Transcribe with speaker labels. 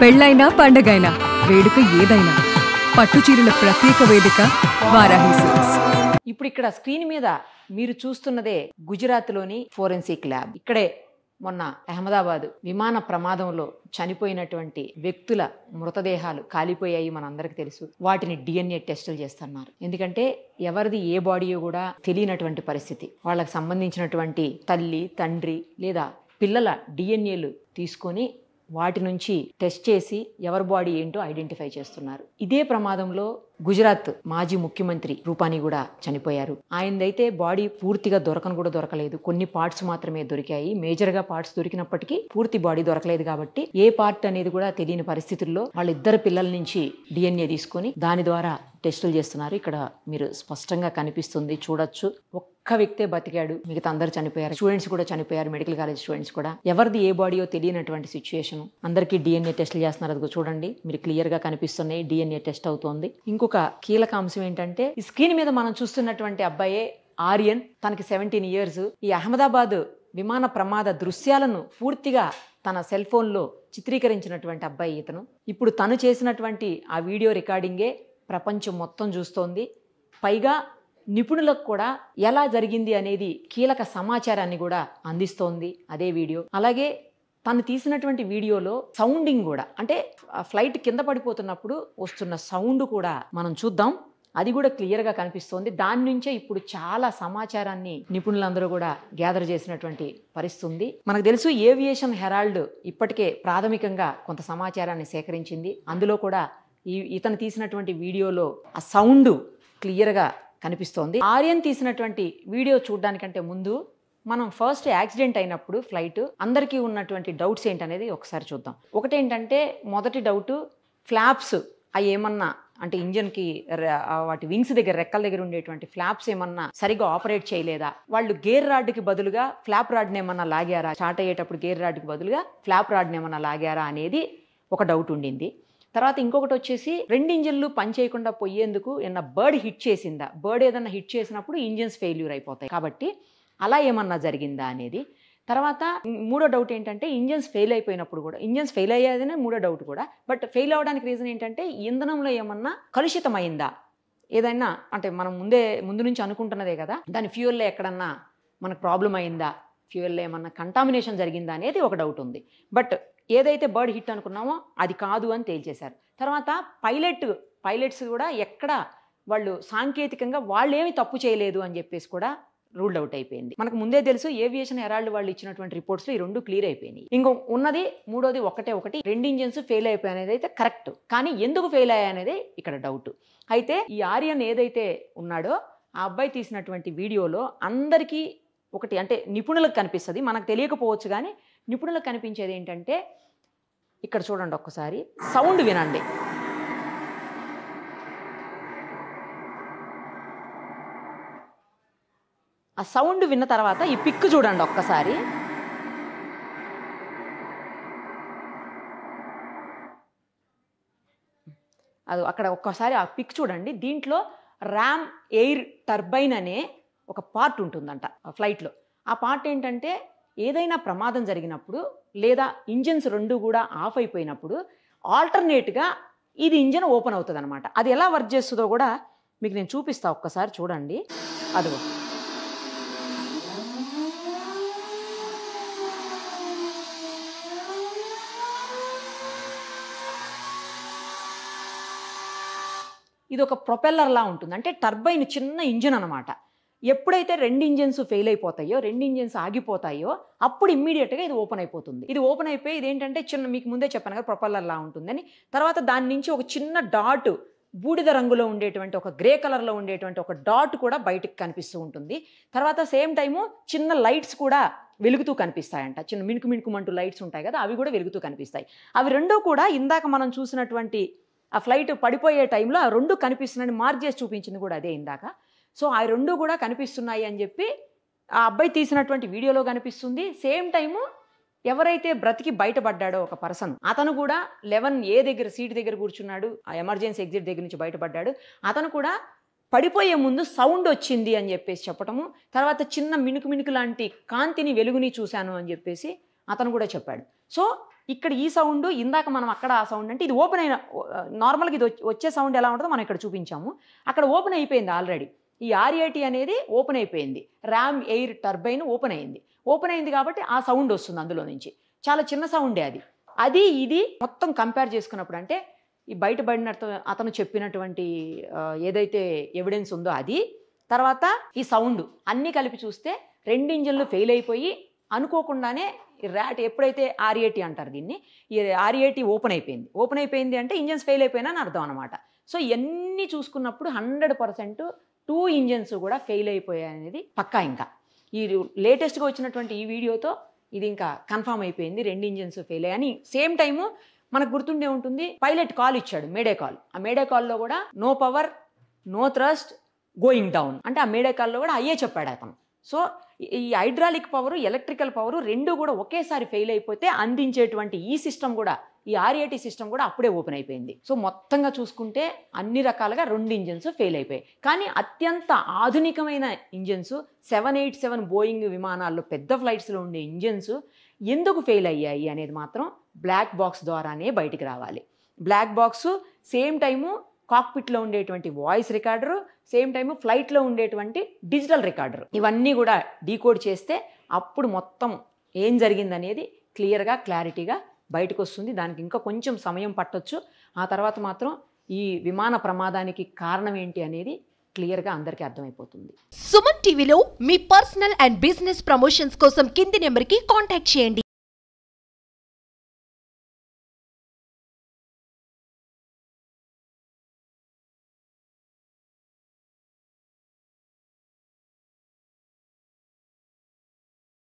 Speaker 1: పెళ్ళైనా పండగైనా వేడుక ఏదైనా పట్టుచీరల ప్రత్యేక వేదిక వారాహి సిల్క్స్.
Speaker 2: ఇప్పుడు ఇక్కడ స్క్రీన్ మీద మీరు చూస్తున్నదే గుజరాత్లోని ఫోరెన్సిక్ ల్యాబ్. ఇక్కడే మొన్న అహ్మదాబాద్ విమాన ప్రమాదంలో చనిపోయినటువంటి వ్యక్తుల మృతదేహాలు కాలిపోయాయి, మనందరికీ తెలుసు. వాటిని DNA టెస్టులు చేస్తున్నారు. ఎందుకంటే ఎవరిది ఏ బాడీయో కూడా తెలియనటువంటి పరిస్థితి. వాళ్ళకి సంబంధించినటువంటి తల్లి, తండ్రి లేదా పిల్లల DNAలు తీసుకొని వాటి నుంచి టెస్ట్ చేసి ఎవరి బాడీ ఏంటో ఐడెంటిఫై చేస్తున్నారు. ఇదే ప్రమాదంలో గుజరాత్ మాజీ ముఖ్యమంత్రి రూపానీ కూడా చనిపోయారు. ఆయనదైతే బాడీ పూర్తిగా దొరకలేదు. కొన్ని పార్ట్స్ మాత్రమే దొరికాయి. మేజర్గా పార్ట్స్ దొరికినప్పటికీ పూర్తి బాడీ దొరకలేదు. కాబట్టి ఏ పార్ట్ అనేది కూడా తెలియని పరిస్థితుల్లో వాళ్ళిద్దరు పిల్లల నుంచి DNA తీసుకొని దాని ద్వారా టెస్టులు చేస్తున్నారు. ఇక్కడ మీరు స్పష్టంగా కనిపిస్తుంది, చూడొచ్చు. ఒక్క వ్యక్తే బతికాడు, మిగతా అందరు చనిపోయారు. స్టూడెంట్స్ కూడా చనిపోయారు, మెడికల్ కాలేజ్ స్టూడెంట్స్ కూడా. ఎవరిది ఏ బాడీయో తెలియనటువంటి సిచ్యుయేషన్. అందరికీ DNA టెస్టులు చేస్తున్నారు. అది చూడండి, మీరు క్లియర్ గా కనిపిస్తున్నాయి. DNA టెస్ట్ అవుతోంది. ఇంకొక కీలక అంశం ఏంటంటే, ఈ స్క్రీన్ మీద మనం చూస్తున్నటువంటి అబ్బాయే ఆర్యన్. తనకి 17 years. ఈ అహ్మదాబాద్ విమాన ప్రమాద దృశ్యాలను పూర్తిగా తన సెల్ ఫోన్లో చిత్రీకరించినటువంటి అబ్బాయి ఇతను. ఇప్పుడు తను చేసినటువంటి ఆ వీడియో రికార్డింగే ప్రపంచం మొత్తం చూస్తోంది. పైగా నిపుణులకు కూడా ఎలా జరిగింది అనేది కీలక సమాచారాన్ని కూడా అందిస్తోంది అదే వీడియో. అలాగే తను తీసినటువంటి వీడియోలో సౌండింగ్ కూడా, అంటే ఫ్లైట్ కింద పడిపోతున్నప్పుడు వస్తున్న సౌండ్ కూడా మనం చూద్దాం. అది కూడా క్లియర్గా కనిపిస్తోంది. దాని నుంచే ఇప్పుడు చాలా సమాచారాన్ని నిపుణులందరూ కూడా గ్యాదర్ చేసినటువంటి పరిస్థితి ఉంది. మనకు తెలుసు ఏవియేషన్ హెరాల్డ్ ఇప్పటికే ప్రాథమికంగా కొంత సమాచారాన్ని సేకరించింది. అందులో కూడా ఇతను తీసినటువంటి వీడియోలో ఆ సౌండ్ క్లియర్గా కనిపిస్తోంది. ఆర్యన్ తీసినటువంటి వీడియో చూడడానికంటే ముందు మనం ఫస్ట్ యాక్సిడెంట్ అయినప్పుడు ఫ్లైట్ అందరికీ ఉన్నటువంటి డౌట్స్ ఏంటనేది ఒకసారి చూద్దాం. ఒకటేంటంటే, మొదటి డౌట్ ఫ్లాప్స్ అవి ఏమన్నా, అంటే ఇంజన్కి వాటి వింగ్స్ దగ్గర, రెక్కల దగ్గర ఉండేటువంటి ఫ్లాప్స్ ఏమన్నా సరిగా ఆపరేట్ చేయలేదా, వాళ్ళు గేర్ రాడ్కి బదులుగా ఫ్లాప్ రాడ్ని ఏమన్నా లాగారా, స్టార్ట్ అయ్యేటప్పుడు గేర్ రాడ్కి బదులుగా ఫ్లాప్ రాడ్ని ఏమన్నా లాగారా అనేది ఒక డౌట్ ఉండింది. తర్వాత ఇంకొకటి వచ్చేసి, 2 ఇంజన్లు పనిచేయకుండా పోయేందుకు ఏమన్నా బర్డ్ హిట్ చేసిందా, బర్డ్ ఏదన్నా హిట్ చేసినప్పుడు ఇంజన్స్ ఫెయిల్యూర్ అయిపోతాయి కాబట్టి అలా ఏమన్నా జరిగిందా అనేది. తర్వాత మూడో డౌట్ ఏంటంటే, ఇంజన్స్ ఫెయిల్ అయిపోయినప్పుడు కూడా, ఇంజన్స్ ఫెయిల్ అయ్యేదనే మూడో డౌట్ కూడా, బట్ ఫెయిల్ అవ్వడానికి రీజన్ ఏంటంటే ఇంధనంలో ఏమన్నా కలుషితమైందా, ఏదైనా, అంటే మనం ముందు నుంచి అనుకుంటున్నదే కదా, దాని ఫ్యూయల్లో ఎక్కడన్నా మనకు ప్రాబ్లం అయిందా, ఫ్యూయల్లో ఏమన్నా కంటామినేషన్ జరిగిందా అనేది ఒక డౌట్ ఉంది. బట్ ఏదైతే బర్డ్ హిట్ అనుకున్నామో అది కాదు అని తేల్చేశారు. తర్వాత పైలట్స్ కూడా ఎక్కడ వాళ్ళు సాంకేతికంగా వాళ్ళు ఏమి తప్పు చేయలేదు అని చెప్పేసి కూడా రూల్డ్ అవుట్ అయిపోయింది. మనకు ముందే తెలుసు, ఏవియేషన్ హెరాల్డ్ వాళ్ళు ఇచ్చినటువంటి రిపోర్ట్స్లో ఈ 2 క్లియర్ అయిపోయినాయి. ఇంకో ఉన్నది మూడోది ఒకటి 2 ఇంజన్స్ ఫెయిల్ అయిపోయాయి అనేది అయితే కరెక్ట్. కానీ ఎందుకు ఫెయిల్ అయ్యాయి అనేది ఇక్కడ డౌట్. అయితే ఈ ఆర్యన్ ఏదైతే ఉన్నాడో ఆ అబ్బాయి తీసినటువంటి వీడియోలో అందరికీ ఒకటి, అంటే నిపుణులకు కనిపిస్తుంది, మనకు తెలియకపోవచ్చు కానీ నిపుణులకు కనిపించేది ఏంటంటే, ఇక్కడ చూడండి ఒక్కసారి, సౌండ్ వినండి. ఆ సౌండ్ విన్న తర్వాత ఈ పిక్ చూడండి ఒక్కసారి. అది అక్కడ ఒక్కసారి ఆ పిక్ చూడండి. దీంట్లో ర్యామ్ ఎయిర్ టర్బైన్ అనే ఒక పార్ట్ ఉంటుందంట ఫ్లైట్లో. ఆ పార్ట్ ఏంటంటే, ఏదైనా ప్రమాదం జరిగినప్పుడు లేదా ఇంజన్స్ 2 కూడా ఆఫ్ అయిపోయినప్పుడు ఆల్టర్నేట్గా ఇది ఇంజన్ ఓపెన్ అవుతుంది అనమాట. అది ఎలా వర్క్ చేస్తుందో కూడా మీకు నేను చూపిస్తా, ఒక్కసారి చూడండి. అదిగో ఇది ఒక ప్రొపెల్లర్లా ఉంటుంది, అంటే టర్బైన్ చిన్న ఇంజిన్ అనమాట. ఎప్పుడైతే 2 ఇంజన్స్ ఫెయిల్ అయిపోతాయో, 2 ఇంజన్స్ ఆగిపోతాయో అప్పుడు ఇమ్మీడియట్గా ఇది ఓపెన్ అయిపోతుంది. ఇది ఓపెన్ అయిపోయి ఇదేంటంటే చిన్న, మీకు ముందే చెప్పాను కదా ప్రొపెల్లర్లా ఉంటుందని. తర్వాత దాని నుంచి ఒక చిన్న డాట్, బూడిద రంగులో ఉండేటువంటి ఒక గ్రే కలర్లో ఉండేటువంటి ఒక డాట్ కూడా బయటకు కనిపిస్తూ ఉంటుంది. తర్వాత సేమ్ టైము చిన్న లైట్స్ కూడా వెలుగుతూ కనిపిస్తాయంట. చిన్న మిణుకుమంటూ లైట్స్ ఉంటాయి కదా, అవి కూడా వెలుగుతూ కనిపిస్తాయి. అవి 2 కూడా ఇందాక మనం చూసినటువంటి ఆ ఫ్లైట్ పడిపోయే టైంలో ఆ 2 కనిపిస్తున్నాయని మార్క్ చేసి చూపించింది కూడా అదే ఇందాక. సో ఆ 2 కూడా కనిపిస్తున్నాయి అని చెప్పి ఆ అబ్బాయి తీసినటువంటి వీడియోలో కనిపిస్తుంది. సేమ్ టైము ఎవరైతే బ్రతికి బయటపడ్డాడో ఒక పర్సన్, అతను కూడా 11A దగ్గర సీట్ దగ్గర కూర్చున్నాడు, ఆ ఎమర్జెన్సీ ఎగ్జిట్ దగ్గర నుంచి బయటపడ్డాడు. అతను కూడా పడిపోయే ముందు సౌండ్ వచ్చింది అని చెప్పేసి చెప్పటము, తర్వాత చిన్న మిణుకు లాంటి కాంతిని, వెలుగుని చూశాను అని చెప్పేసి అతను కూడా చెప్పాడు. సో ఇక్కడ ఈ సౌండ్, ఇందాక మనం అక్కడ ఆ సౌండ్ అంటే ఇది ఓపెన్ అయిన, నార్మల్గా ఇది వచ్చే సౌండ్ ఎలా ఉంటుందో మనం ఇక్కడ చూపించాము. అక్కడ ఓపెన్ అయిపోయింది ఆల్రెడీ. ఈ RAT అనేది ఓపెన్ అయిపోయింది, ర్యామ్ ఎయిర్ టర్బైన్ ఓపెన్ అయింది. ఓపెన్ అయింది కాబట్టి ఆ సౌండ్ వస్తుంది అందులో నుంచి. చాలా చిన్న సౌండే అది ఇది మొత్తం కంపేర్ చేసుకున్నప్పుడు, అంటే ఈ బయటపడినట్టు అతను చెప్పినటువంటి ఏదైతే ఎవిడెన్స్ ఉందో అది, తర్వాత ఈ సౌండ్ అన్నీ కలిపి చూస్తే 2 ఇంజన్లు ఫెయిల్ అయిపోయి అనుకోకుండానే ర్యాట్ ఎప్పుడైతే RAT అంటారు దీన్ని, ఈ RAT ఓపెన్ అయిపోయింది అంటే ఇంజన్స్ ఫెయిల్ అయిపోయినా అని అర్థం అనమాట. సో ఇవన్నీ చూసుకున్నప్పుడు 100% 2 ఇంజన్స్ కూడా ఫెయిల్ అయిపోయాయి అనేది పక్కా. ఇంకా ఈ లేటెస్ట్గా వచ్చినటువంటి ఈ వీడియోతో ఇది ఇంకా కన్ఫర్మ్ అయిపోయింది, 2 ఇంజన్స్ ఫెయిల్ అయ్యాయని. సేమ్ టైము మనకు గుర్తుండే ఉంటుంది, పైలట్ కాల్ ఇచ్చాడు, మేడే కాల్. ఆ మేడే కాల్లో కూడా no power, no thrust, going down అంటే ఆ మేడే కాల్లో కూడా అయ్యే చెప్పాడు అతను. సో ఈ హైడ్రాలిక్ పవరు, ఎలక్ట్రికల్ పవరు రెండు కూడా ఒకేసారి ఫెయిల్ అయిపోతే అందించేటువంటి ఈ సిస్టమ్ కూడా, ఈ RAT సిస్టమ్ కూడా అప్పుడే ఓపెన్ అయిపోయింది. సో మొత్తంగా చూసుకుంటే అన్ని రకాలుగా 2 ఇంజన్స్ ఫెయిల్ అయిపోయాయి. కానీ అత్యంత ఆధునికమైన ఇంజన్స్ 787 బోయింగ్ విమానాల్లో పెద్ద ఫ్లైట్స్లో ఉండే ఇంజన్స్ ఎందుకు ఫెయిల్ అయ్యాయి అనేది మాత్రం బ్లాక్ బాక్స్ ద్వారానే బయటికి రావాలి. బ్లాక్ బాక్స్, సేమ్ టైము కాక్పిట్లో ఉండేటువంటి వాయిస్ రికార్డరు, సేమ్ టైము ఫ్లైట్లో ఉండేటువంటి డిజిటల్ రికార్డర్, ఇవన్నీ కూడా డీకోడ్ చేస్తే అప్పుడు మొత్తం ఏం జరిగిందనేది క్లియర్గా, క్లారిటీగా బయటకు వస్తుంది. దానికి ఇంకా కొంచెం సమయం పట్టొచ్చు. ఆ తర్వాత మాత్రం ఈ విమాన ప్రమాదానికి కారణం ఏంటి అనేది క్లియర్గా అందరికీ అర్థమైపోతుంది.
Speaker 3: సుమన్ టీవీలో మీ పర్సనల్ అండ్ బిజినెస్ ప్రమోషన్స్ కోసం కింది నెంబర్కి కాంటాక్ట్ చేయండి.